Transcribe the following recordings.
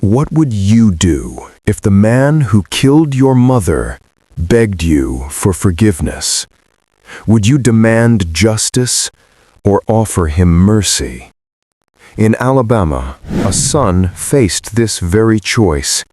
What would you do if the man who killed your mother begged you for forgiveness? Would you demand justice or offer him mercy? In Alabama, a son faced this very choice.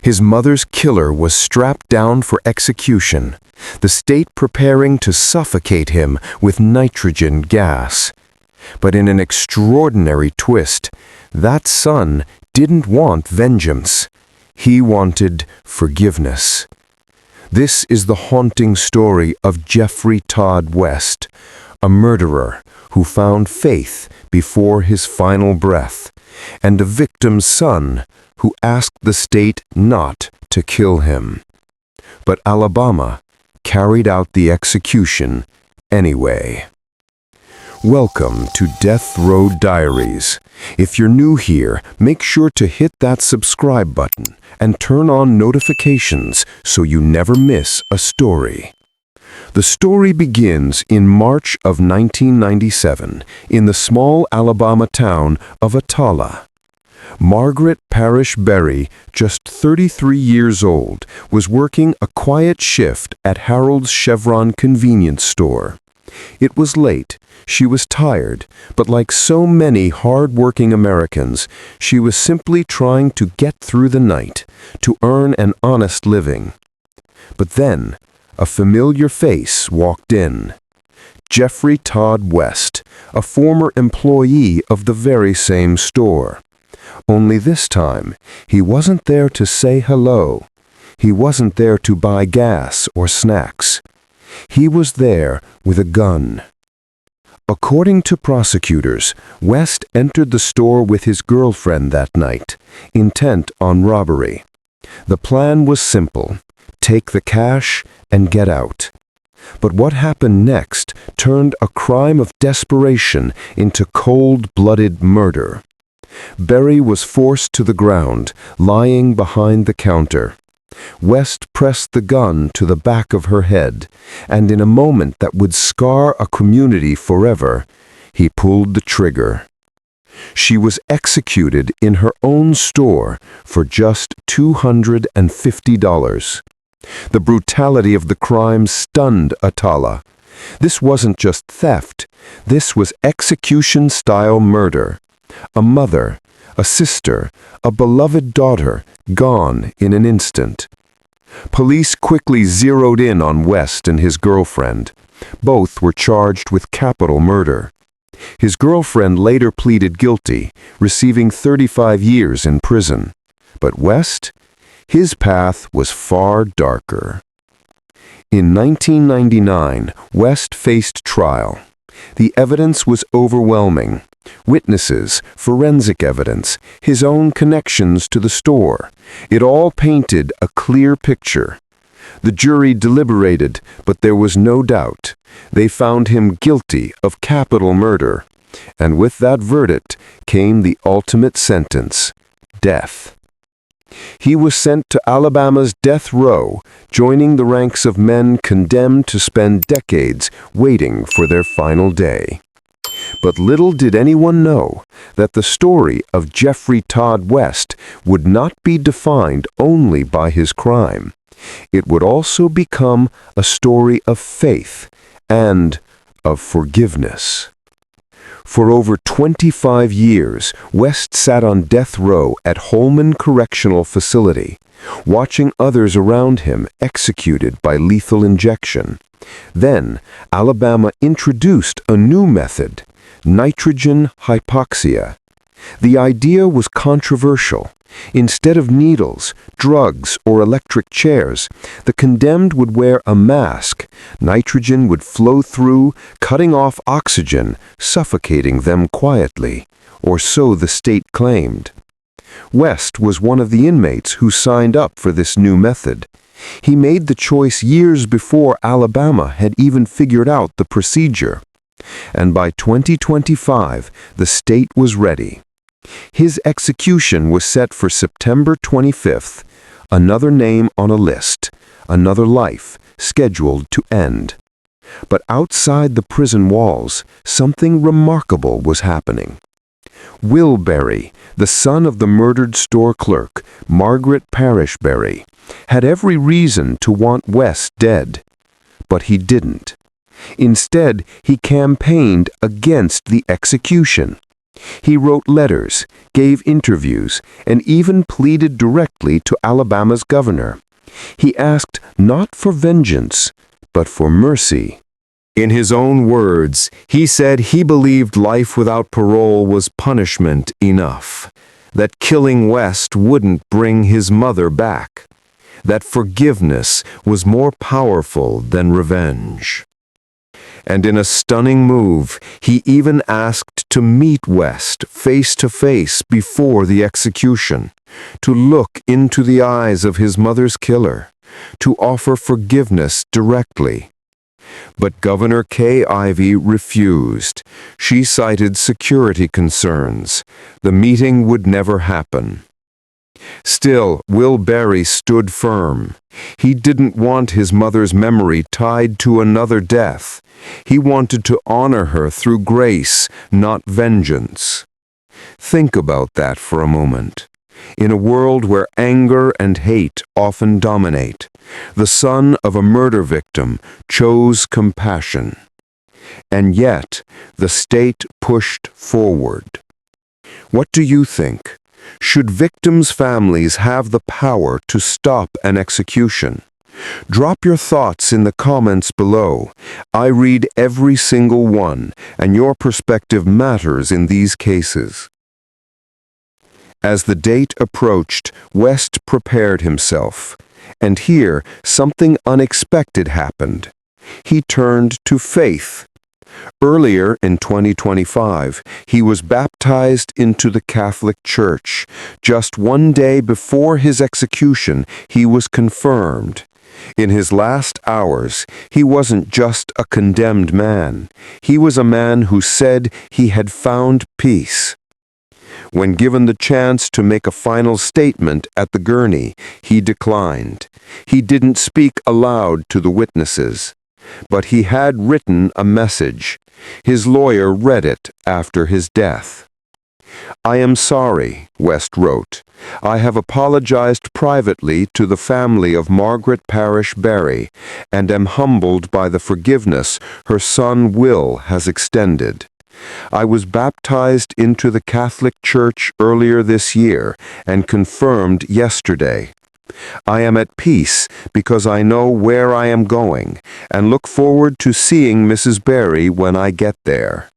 His mother's killer was strapped down for execution, the state preparing to suffocate him with nitrogen gas. But in an extraordinary twist, that son didn't want vengeance. He wanted forgiveness. This is the haunting story of Geoffrey Todd West, a murderer who found faith before his final breath, and a victim's son who asked the state not to kill him. But Alabama carried out the execution anyway. Welcome to Death Row Diaries. If you're new here, make sure to hit that subscribe button and turn on notifications so you never miss a story. The story begins in March of 1997 in the small Alabama town of Atala. Margaret Parrish Berry, just 33 years old, was working a quiet shift at Harold's Chevron convenience store. It was late, she was tired, but like so many hard-working Americans, she was simply trying to get through the night, to earn an honest living. But then, a familiar face walked in. Geoffrey Todd West, a former employee of the very same store. Only this time, he wasn't there to say hello. He wasn't there to buy gas or snacks. He was there with a gun. According to prosecutors, West entered the store with his girlfriend that night, intent on robbery. The plan was simple: take the cash and get out. But what happened next turned a crime of desperation into cold-blooded murder. Berry was forced to the ground, lying behind the counter. West pressed the gun to the back of her head, and in a moment that would scar a community forever, he pulled the trigger. She was executed in her own store for just $250. The brutality of the crime stunned Atala. This wasn't just theft. This was execution-style murder. A mother, a sister, a beloved daughter, gone in an instant. Police quickly zeroed in on West and his girlfriend. Both were charged with capital murder. His girlfriend later pleaded guilty, receiving 35 years in prison. But West? His path was far darker. In 1999, West faced trial. The evidence was overwhelming. Witnesses, forensic evidence, his own connections to the store. It all painted a clear picture. The jury deliberated, but there was no doubt. They found him guilty of capital murder. And with that verdict came the ultimate sentence: death. He was sent to Alabama's death row, joining the ranks of men condemned to spend decades waiting for their final day. But little did anyone know that the story of Geoffrey Todd West would not be defined only by his crime. It would also become a story of faith and of forgiveness. For over 25 years, West sat on death row at Holman Correctional Facility, watching others around him executed by lethal injection. Then, Alabama introduced a new method: nitrogen hypoxia. The idea was controversial. Instead of needles, drugs, or electric chairs, the condemned would wear a mask. Nitrogen would flow through, cutting off oxygen, suffocating them quietly, or so the state claimed. West was one of the inmates who signed up for this new method. He made the choice years before Alabama had even figured out the procedure. And by 2025, the state was ready. His execution was set for September 25th, another name on a list, another life scheduled to end. But outside the prison walls, something remarkable was happening. Will Berry, the son of the murdered store clerk, Margaret Parrish Berry, had every reason to want West dead. But he didn't. Instead, he campaigned against the execution. He wrote letters, gave interviews, and even pleaded directly to Alabama's governor. He asked not for vengeance, but for mercy. In his own words, he said he believed life without parole was punishment enough, that killing West wouldn't bring his mother back, that forgiveness was more powerful than revenge. And in a stunning move, he even asked to meet West face to face before the execution, to look into the eyes of his mother's killer, to offer forgiveness directly. But Governor Kay Ivey refused. She cited security concerns. The meeting would never happen. Still, Will Berry stood firm. He didn't want his mother's memory tied to another death. He wanted to honor her through grace, not vengeance. Think about that for a moment. In a world where anger and hate often dominate, the son of a murder victim chose compassion. And yet, the state pushed forward. What do you think? Should victims' families have the power to stop an execution? Drop your thoughts in the comments below. I read every single one, and your perspective matters in these cases. As the date approached, West prepared himself. And here, something unexpected happened. He turned to faith. Earlier in 2025, he was baptized into the Catholic Church. Just one day before his execution, he was confirmed. In his last hours, he wasn't just a condemned man. He was a man who said he had found peace. When given the chance to make a final statement at the gurney, he declined. He didn't speak aloud to the witnesses, but he had written a message. His lawyer read it after his death. "I am sorry," West wrote. "I have apologized privately to the family of Margaret Parrish Berry and am humbled by the forgiveness her son Will has extended. I was baptized into the Catholic Church earlier this year and confirmed yesterday. I am at peace because I know where I am going and look forward to seeing Mrs. Berry when I get there.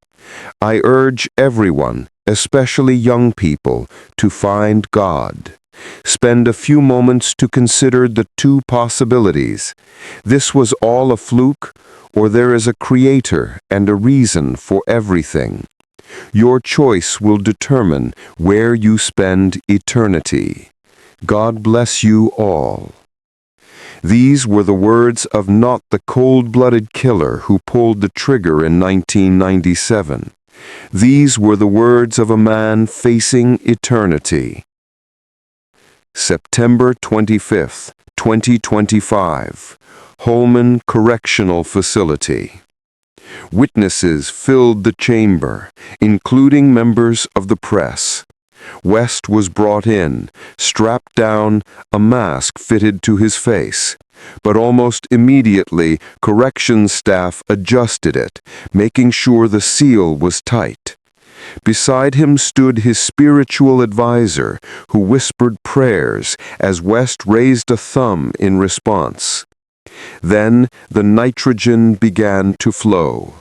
I urge everyone, especially young people, to find God. Spend a few moments to consider the two possibilities. This was all a fluke, or there is a creator and a reason for everything. Your choice will determine where you spend eternity. God bless you all." These were the words of not the cold-blooded killer who pulled the trigger in 1997. These were the words of a man facing eternity. September 25, 2025. Holman Correctional Facility. Witnesses filled the chamber, including members of the press. West was brought in, strapped down, a mask fitted to his face. But almost immediately, corrections staff adjusted it, making sure the seal was tight. Beside him stood his spiritual advisor, who whispered prayers as West raised a thumb in response. Then the nitrogen began to flow.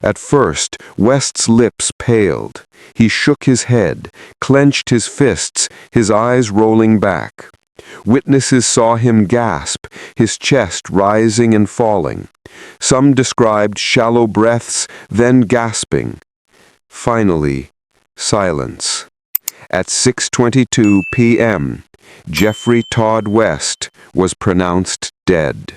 At first, West's lips paled. He shook his head, clenched his fists, his eyes rolling back. Witnesses saw him gasp, his chest rising and falling. Some described shallow breaths, then gasping. Finally, silence. At 6:22 p.m., Geoffrey Todd West was pronounced dead.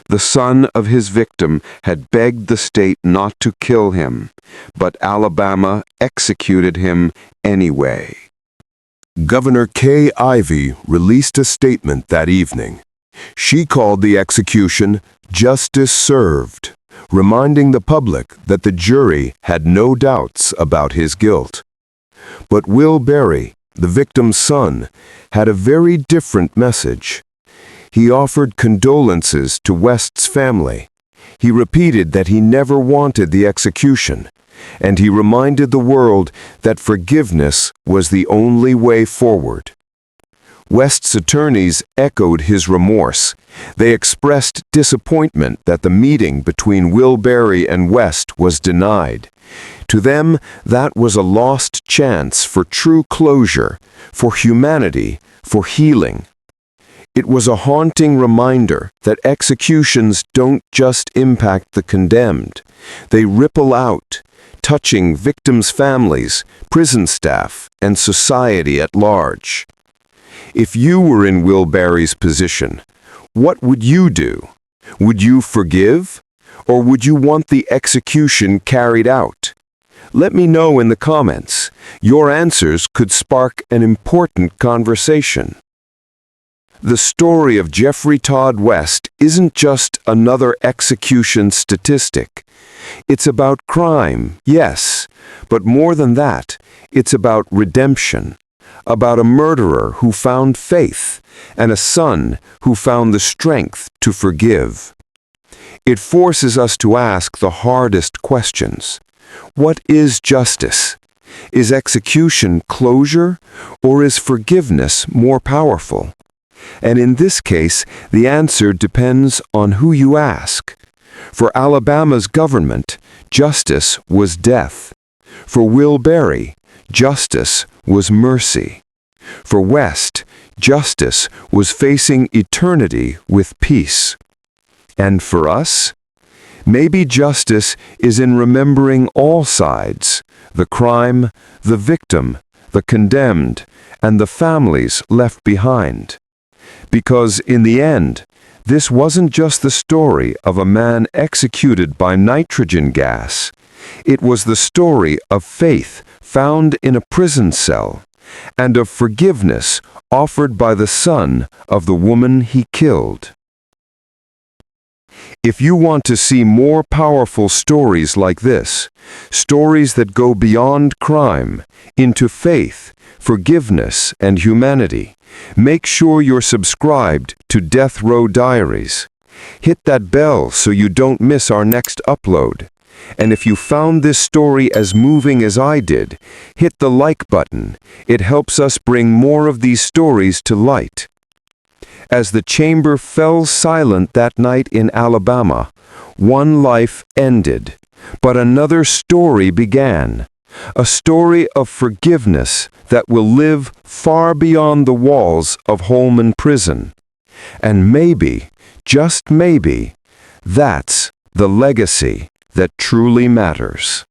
The son of his victim had begged the state not to kill him, but Alabama executed him anyway. Governor Kay Ivey released a statement that evening. She called the execution "justice served," reminding the public that the jury had no doubts about his guilt. But Will Berry, the victim's son, had a very different message. He offered condolences to West's family. He repeated that he never wanted the execution, and he reminded the world that forgiveness was the only way forward. West's attorneys echoed his remorse. They expressed disappointment that the meeting between Will Berry and West was denied. To them, that was a lost chance for true closure, for humanity, for healing. It was a haunting reminder that executions don't just impact the condemned. They ripple out, touching victims' families, prison staff, and society at large. If you were in Will Berry's position, what would you do? Would you forgive? Or would you want the execution carried out? Let me know in the comments. Your answers could spark an important conversation. The story of Geoffrey Todd West isn't just another execution statistic. It's about crime, yes, but more than that, it's about redemption, about a murderer who found faith, and a son who found the strength to forgive. It forces us to ask the hardest questions. What is justice? Is execution closure, or is forgiveness more powerful? And in this case, the answer depends on who you ask. For Alabama's government, justice was death. For Will Berry, justice was mercy. For West, justice was facing eternity with peace. And for us, maybe justice is in remembering all sides, the crime, the victim, the condemned, and the families left behind. Because in the end, this wasn't just the story of a man executed by nitrogen gas. It was the story of faith found in a prison cell, and of forgiveness offered by the son of the woman he killed. If you want to see more powerful stories like this, stories that go beyond crime, into faith, forgiveness, and humanity, make sure you're subscribed to Death Row Diaries. Hit that bell so you don't miss our next upload. And if you found this story as moving as I did, hit the like button. It helps us bring more of these stories to light. As the chamber fell silent that night in Alabama, one life ended, but another story began. A story of forgiveness that will live far beyond the walls of Holman Prison. And maybe, just maybe, that's the legacy that truly matters.